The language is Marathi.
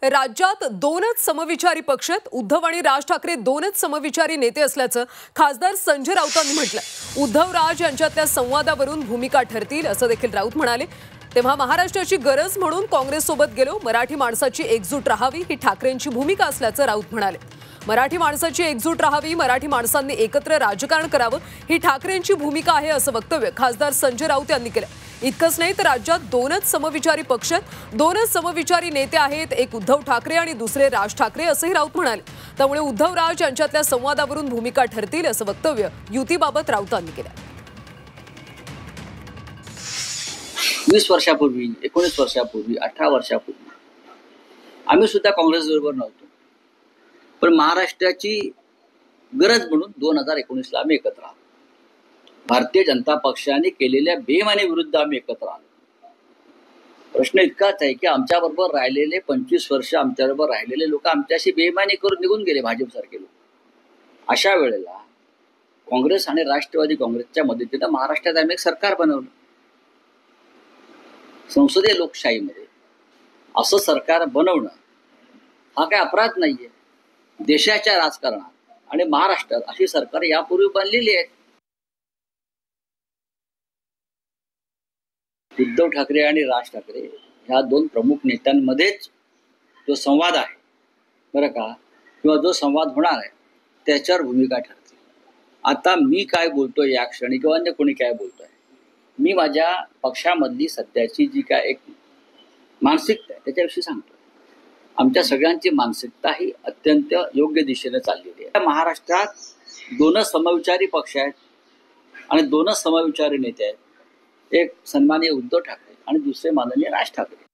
राज्यात दोनच समविचारी पक्ष आहेत. उद्धव आणि राज ठाकरे दोनच समविचारी नेते असल्याचं खासदार संजय राऊतांनी म्हटलं. उद्धव राज यांच्यातल्या संवादावरून भूमिका ठरतील असं देखील राऊत म्हणाले. तेव्हा महाराष्ट्राची गरज म्हणून काँग्रेससोबत गेलो. मराठी माणसाची एकजूट राहावी ही ठाकरेंची भूमिका असल्याचं राऊत म्हणाले. मराठी माणसाची एकजूट राहावी, मराठी माणसांनी एकत्र राजकारण करावं ही ठाकरेंची भूमिका आहे असं वक्तव्य खासदार संजय राऊत यांनी केलं. इतकंच नाही तर राज्यात दोनच समविचारी पक्ष आहेत, दोनच समविचारी नेते आहेत, एक उद्धव ठाकरे आणि दुसरे राज ठाकरे असंही राऊत म्हणाले. त्यामुळे उद्धव राज यांच्यातल्या संवादावरून भूमिका ठरतील असं वक्तव्य युतीबाबत राऊतांनी केलं. 20 वर्षापूर्वी, 19 वर्षापूर्वी, 18 वर्षापूर्वी आम्ही सुद्धा काँग्रेस बरोबर नव्हतो, पण महाराष्ट्राची गरज म्हणून 2019ला आम्ही एकत्र आलो. भारतीय जनता पक्षाने केलेल्या बेईमानी विरुद्ध आम्ही एकत्र आलो. प्रश्न इतकाच आहे की आमच्याबरोबर राहिलेले 25 वर्ष आमच्याबरोबर राहिलेले लोक आमच्याशी बेईमानी करून निघून गेले, भाजपसारखे लोक. अशा वेळेला काँग्रेस आणि राष्ट्रवादी काँग्रेसच्या मदतीनं महाराष्ट्रात आम्ही एक सरकार बनवलं. संसदीय लोकशाहीमध्ये असं सरकार बनवणं हा काय अपराध नाहीये. देशाच्या राजकारणात आणि महाराष्ट्रात अशी सरकार यापूर्वी बनलेली आहेत. उद्धव ठाकरे आणि राज ठाकरे ह्या दोन प्रमुख नेत्यांमध्येच जो संवाद आहे बरं का, किंवा जो संवाद होणार आहे त्याच्यावर भूमिका ठरते. आता मी काय बोलतोय या क्षणी किंवा अन्य कोणी काय बोलतोय, मी माझ्या पक्षामधली सध्याची जी काय एक मानसिकता आहे त्याच्याविषयी सांगतो. आमच्या सगळ्यांची मानसिकता ही अत्यंत योग्य दिशेने चाललेली आहे. महाराष्ट्रात दोनच समविचारी पक्ष आहेत आणि दोनच समविचारी नेते आहेत. एक सन्माननीय उद्धव ठाकरे आणि दुसरे माननीय राज ठाकरे.